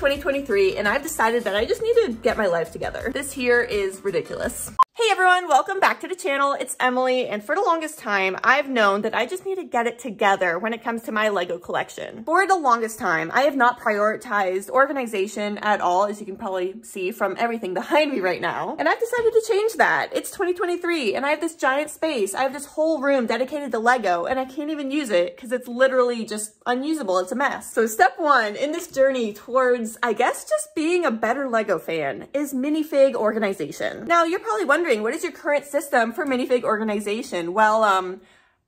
2023 and I've decided that I just need to get my life together. This here is ridiculous. Hey everyone, welcome back to the channel. It's Emily, and for the longest time, I've known that I just need to get it together when it comes to my Lego collection. For the longest time, I have not prioritized organization at all, as you can probably see from everything behind me right now. And I've decided to change that. It's 2023, and I have this giant space. I have this whole room dedicated to Lego, and I can't even use it because it's literally just unusable. It's a mess. So step one in this journey towards, I guess, just being a better Lego fan is minifig organization. Now, you're probably wondering, what is your current system for minifig organization? Well,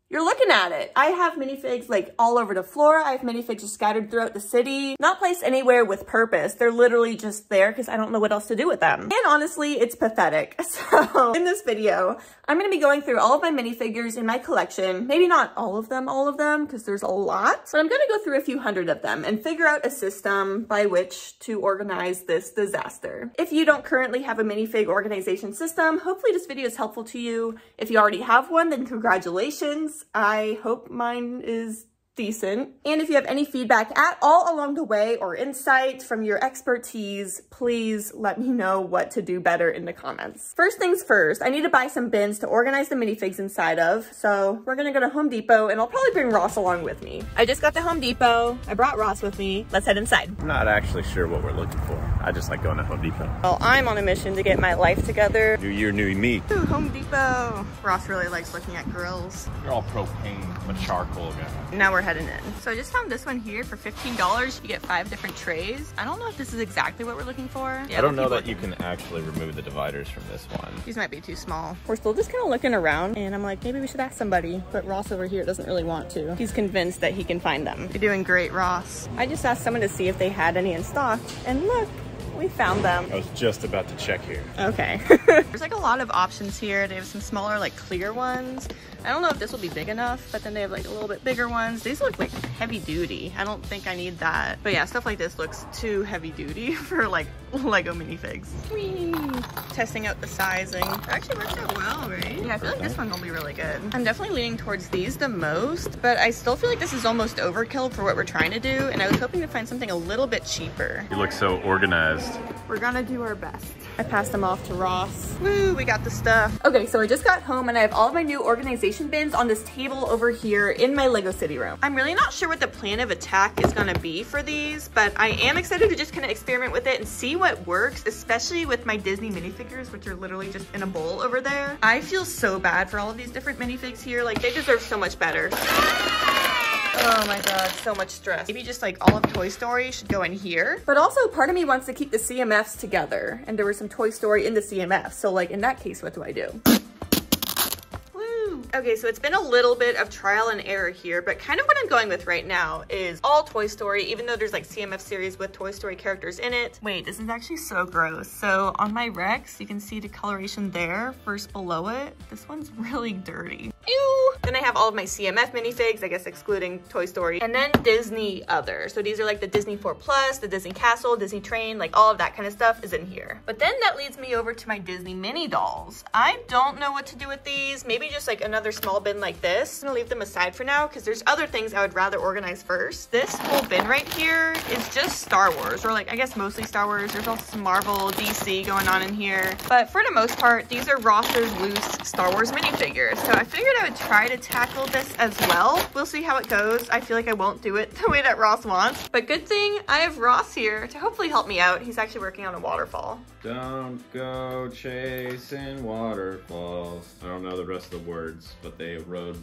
you're looking at it. I have minifigs like all over the floor. I have minifigs just scattered throughout the city, not placed anywhere with purpose. They're literally just there because I don't know what else to do with them. And honestly, it's pathetic. So in this video, I'm going to be going through all of my minifigures in my collection. Maybe not all of them, because there's a lot, but I'm going to go through a few hundred of them and figure out a system by which to organize this disaster. If you don't currently have a minifig organization system, hopefully this video is helpful to you. If you already have one, then congratulations. I hope mine is decent. And if you have any feedback at all along the way or insight from your expertise, please let me know what to do better in the comments. First things first, I need to buy some bins to organize the minifigs inside of. So we're gonna go to Home Depot, and I'll probably bring Ross along with me. I just got to Home Depot. I brought Ross with me. Let's head inside. I'm not actually sure what we're looking for. I just like going to Home Depot. Well, I'm on a mission to get my life together. New year, new me. Ooh, Home Depot. Ross really likes looking at grills. You're all propane, but charcoal guy. Now we're heading in. So I just found this one here for $15. You get 5 different trays. I don't know if this is exactly what we're looking for. Yeah, I don't know that you can actually remove the dividers from this one. These might be too small. We're still just kind of looking around, and I'm like, maybe we should ask somebody, but Ross over here doesn't really want to. He's convinced that he can find them. You're doing great, Ross. I just asked someone to see if they had any in stock, and look, we found them. I was just about to check here. Okay. There's like a lot of options here. They have some smaller, like clear ones. I don't know if this will be big enough, but then they have like a little bit bigger ones. These look like heavy duty. I don't think I need that. But yeah, stuff like this looks too heavy duty for like Lego minifigs. Whee! Testing out the sizing. It actually works out well, right? Yeah, I feel like this one will be really good. I'm definitely leaning towards these the most, but I still feel like this is almost overkill for what we're trying to do, and I was hoping to find something a little bit cheaper. You look so organized. We're gonna do our best. I passed them off to Ross. Woo, we got the stuff. Okay, so I just got home and I have all of my new organization bins on this table over here in my Lego City room. I'm really not sure what the plan of attack is gonna be for these, but I am excited to just kind of experiment with it and see what works, especially with my Disney minifigures, which are literally just in a bowl over there. I feel so bad for all of these different minifigs here. Like, they deserve so much better. Oh my god, so much stress. Maybe just like all of Toy Story should go in here. But also part of me wants to keep the CMFs together, and there was some Toy Story in the CMF. So like in that case, what do I do? Okay, so it's been a little bit of trial and error here, but kind of what I'm going with right now is all Toy Story, even though there's like CMF series with Toy Story characters in it. Wait, this is actually so gross. So on my Rex, you can see the coloration there, first below it. This one's really dirty. Ew! Then I have all of my CMF minifigs, I guess excluding Toy Story, and then Disney Other. So these are like the Disney 4 Plus, the Disney Castle, Disney Train, like all of that kind of stuff is in here. But then that leads me over to my Disney mini dolls. I don't know what to do with these. Maybe just like another small bin like this. I'm gonna leave them aside for now because there's other things I would rather organize first. This whole bin right here is just Star Wars, or like I guess mostly Star Wars. There's also some Marvel, DC going on in here. But for the most part, these are Ross's loose Star Wars minifigures. So I figured I would try to tackle this as well. We'll see how it goes. I feel like I won't do it the way that Ross wants. But good thing I have Ross here to hopefully help me out. He's actually working on a waterfall. Don't go chasing waterfalls. I don't know the rest of the words, but they erode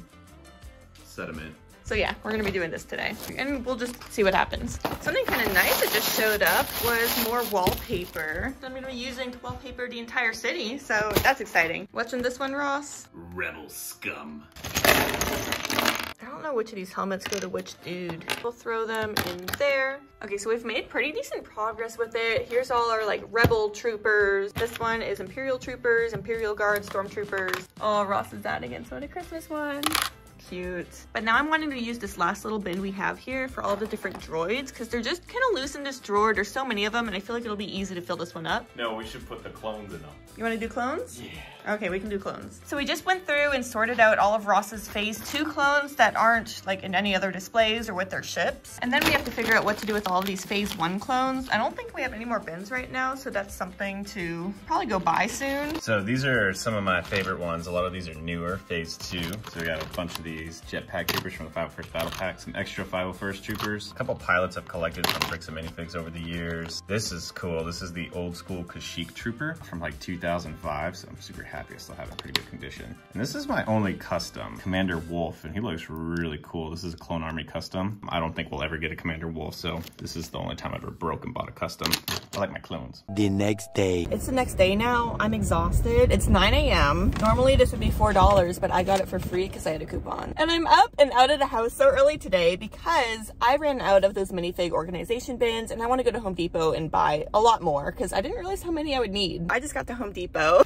sediment. So yeah, we're gonna be doing this today, and we'll just see what happens. Something kind of nice that just showed up was more wallpaper. I'm gonna be using to wallpaper the entire city, so that's exciting. What's in this one, Ross? Rebel scum. I don't know which of these helmets go to which dude. We'll throw them in there. Okay, so we've made pretty decent progress with it. Here's all our like rebel troopers. This one is Imperial troopers, Imperial Guards, Stormtroopers. Oh, Ross is adding in some of the Christmas ones. Cute. But now I'm wanting to use this last little bin we have here for all the different droids because they're just kind of loose in this drawer. There's so many of them and I feel like it'll be easy to fill this one up. No, we should put the clones in them. You want to do clones? Yeah. Okay, we can do clones. So we just went through and sorted out all of Ross's phase 2 clones that aren't like in any other displays or with their ships. And then we have to figure out what to do with all of these phase 1 clones. I don't think we have any more bins right now, so that's something to probably go buy soon. So these are some of my favorite ones. A lot of these are newer, phase 2. So we got a bunch of these jetpack troopers from the 501st Battle Pack, some extra 501st troopers, a couple pilots I've collected from bricks and minifigs over the years. This is cool. This is the old school Kashyyyk trooper from like 2005, so I'm super happy I still have it in pretty good condition. And this is my only custom, Commander Wolf, and he looks really cool. This is a Clone Army custom. I don't think we'll ever get a Commander Wolf, so this is the only time I've ever broke and bought a custom. I like my clones. The next day. It's the next day now. I'm exhausted. It's 9 a.m. Normally this would be $4, but I got it for free because I had a coupon. And I'm up and out of the house so early today because I ran out of those minifig organization bins and I want to go to Home Depot and buy a lot more because I didn't realize how many I would need. I just got to Home Depot.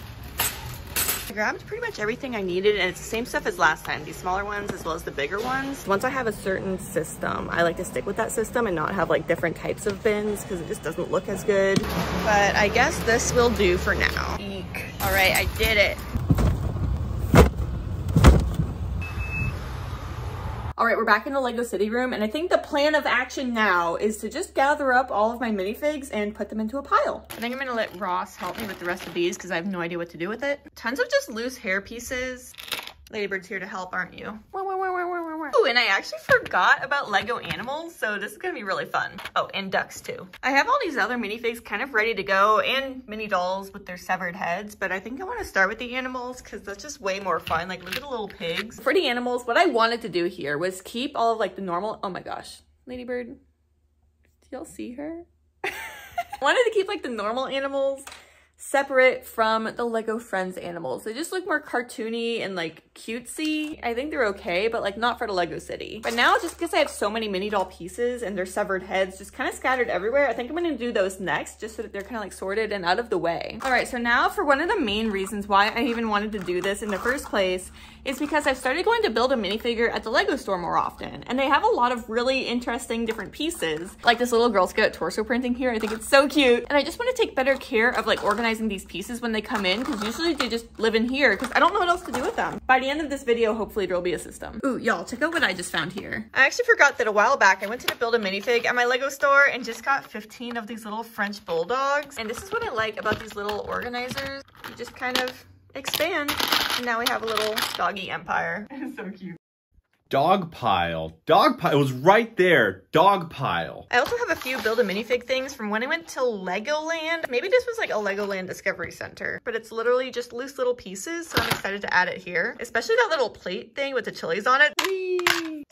I grabbed pretty much everything I needed and it's the same stuff as last time, these smaller ones as well as the bigger ones. Once I have a certain system, I like to stick with that system and not have like different types of bins because it just doesn't look as good. But I guess this will do for now. Eek. All right, I did it. All right, we're back in the Lego City room, and I think the plan of action now is to just gather up all of my minifigs and put them into a pile. I think I'm gonna let Ross help me with the rest of these because I have no idea what to do with it. Tons of just loose hair pieces. Ladybird's here to help, aren't you? Ooh, and I actually forgot about Lego animals, so this is gonna be really fun. Oh, and ducks too. I have all these other minifigs kind of ready to go and mini dolls with their severed heads, but I think I wanna start with the animals because that's just way more fun. Like, look at the little pigs. For the animals, what I wanted to do here was keep all of like the normal, oh my gosh, Ladybird, do y'all see her? I wanted to keep like the normal animals separate from the Lego Friends animals. They just look more cartoony and like cutesy. I think they're okay, but like not for the Lego City. But now just because I have so many mini doll pieces and their severed heads just kind of scattered everywhere, I think I'm gonna do those next just so that they're kind of like sorted and out of the way. All right, so now for one of the main reasons why I even wanted to do this in the first place is because I've started going to build a minifigure at the Lego store more often. And they have a lot of really interesting different pieces. Like this little Girl Scout torso printing here, I think it's so cute. And I just want to take better care of like organizing these pieces when they come in because usually they just live in here because I don't know what else to do with them. By the end of this video, hopefully there'll be a system. Ooh, y'all, check out what I just found here. I actually forgot that a while back I went to build a minifig at my Lego store and just got 15 of these little French bulldogs. And this is what I like about these little organizers. You just kind of expand and now we have a little doggy empire. It's so cute. Dog pile. Dog pile. It was right there. Dog pile. I also have a few build a minifig things from when I went to Legoland. Maybe this was like a Legoland Discovery Center, but it's literally just loose little pieces. So I'm excited to add it here, especially that little plate thing with the chilies on it. Whee!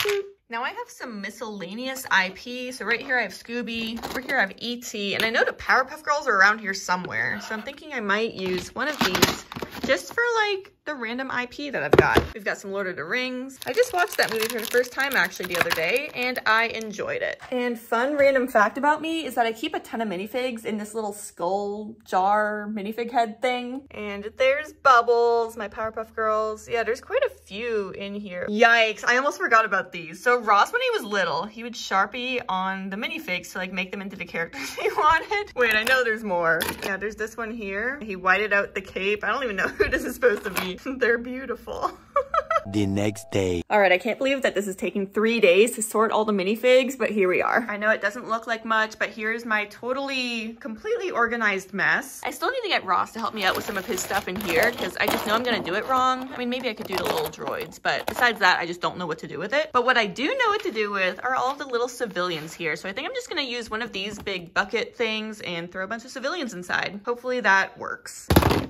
Now I have some miscellaneous IP. So right here I have Scooby, over here I have E.T., and I know the Powerpuff Girls are around here somewhere. So I'm thinking I might use one of these just for like the random IP that I've got. We've got some Lord of the Rings. I just watched that movie for the first time actually the other day and I enjoyed it. And fun random fact about me is that I keep a ton of minifigs in this little skull jar minifig head thing. And there's Bubbles, my Powerpuff Girls. Yeah, there's quite a few in here. Yikes, I almost forgot about these. So Ross, when he was little, he would Sharpie on the minifigs to like make them into the characters he wanted. Wait, I know there's more. Yeah, there's this one here. He whited out the cape. I don't even know who this is supposed to be. They're beautiful. The next day. All right, I can't believe that this is taking 3 days to sort all the minifigs, but here we are. I know it doesn't look like much, but here's my completely organized mess. I still need to get Ross to help me out with some of his stuff in here because I just know I'm gonna do it wrong. I mean, maybe I could do the little droids, but besides that, I just don't know what to do with it. But what I do know what to do with are all of the little civilians here. So I think I'm just gonna use one of these big bucket things and throw a bunch of civilians inside. Hopefully that works.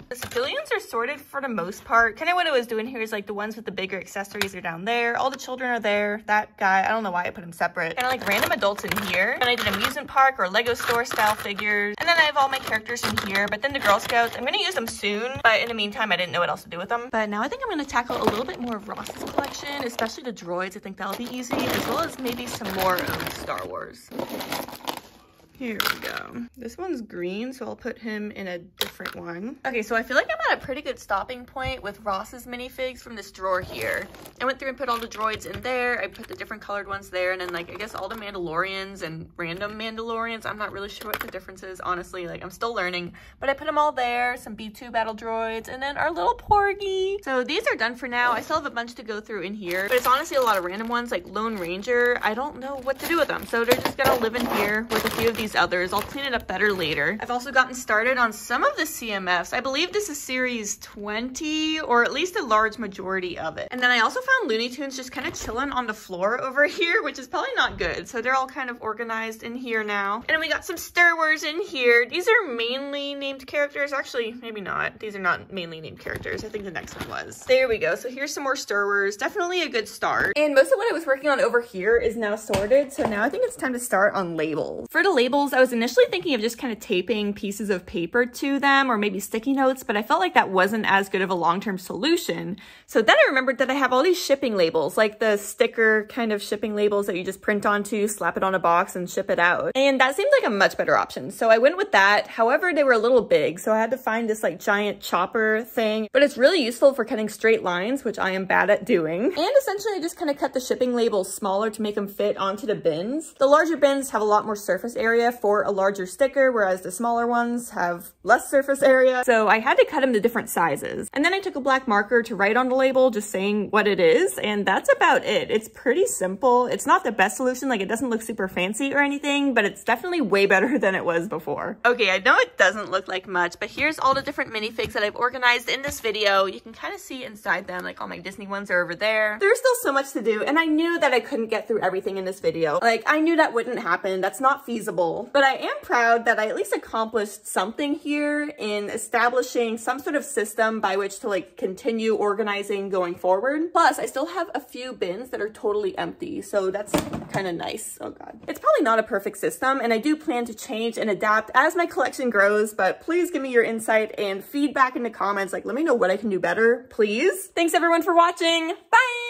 The civilians are sorted for the most part. Kind of what I was doing here is like the ones with the bigger accessories are down there. All the children are there. That guy, I don't know why I put him separate. Kind of like random adults in here. And I did amusement park or Lego store style figures. And then I have all my characters in here. But then the Girl Scouts, I'm going to use them soon. But in the meantime, I didn't know what else to do with them. But now I think I'm going to tackle a little bit more of Ross's collection, especially the droids. I think that'll be easy, as well as maybe some more of Star Wars. Here we go. This one's green, so I'll put him in a different one. Okay, so I feel like I'm at a pretty good stopping point with Ross's minifigs from this drawer here. I went through and put all the droids in there. I put the different colored ones there, and then like I guess all the Mandalorians and random Mandalorians. I'm not really sure what the difference is, honestly. Like I'm still learning, but I put them all there. Some B2 battle droids, and then our little Porgy. So these are done for now. I still have a bunch to go through in here, but it's honestly a lot of random ones like Lone Ranger. I don't know what to do with them, so they're just gonna live in here with a few of these others. I'll clean it up better later. I've also gotten started on some of the CMFs. I believe this is series 20, or at least a large majority of it. And then I also found Looney Tunes just kind of chilling on the floor over here, which is probably not good. So they're all kind of organized in here now. And then we got some Star Wars in here. These are mainly named characters. Actually, maybe not. These are not mainly named characters. I think the next one was. There we go. So here's some more Star Wars. Definitely a good start. And most of what I was working on over here is now sorted. So now I think it's time to start on labels. For the labels, I was initially thinking of just kind of taping pieces of paper to them or maybe sticky notes, but I felt like that wasn't as good of a long-term solution. So then I remembered that I have all these shipping labels, like the sticker kind of shipping labels that you just print onto, slap it on a box and ship it out. And that seemed like a much better option. So I went with that. However, they were a little big, so I had to find this like giant chopper thing, but it's really useful for cutting straight lines, which I am bad at doing. And essentially I just kind of cut the shipping labels smaller to make them fit onto the bins. The larger bins have a lot more surface area for a larger sticker, whereas the smaller ones have less surface area. So I had to cut them to different sizes. And then I took a black marker to write on the label, just saying what it is. And that's about it. It's pretty simple. It's not the best solution. Like it doesn't look super fancy or anything, but it's definitely way better than it was before. Okay, I know it doesn't look like much, but here's all the different minifigs that I've organized in this video. You can kind of see inside them, like all my Disney ones are over there. There's still so much to do, and I knew that I couldn't get through everything in this video. Like I knew that wouldn't happen. That's not feasible, but I am proud that I at least accomplished something here in establishing some sort of system by which to like continue organizing going forward. Plus, I still have a few bins that are totally empty, so that's kind of nice. Oh god. It's probably not a perfect system, and I do plan to change and adapt as my collection grows, but please give me your insight and feedback in the comments. Like, let me know what I can do better, please. Thanks everyone for watching. Bye!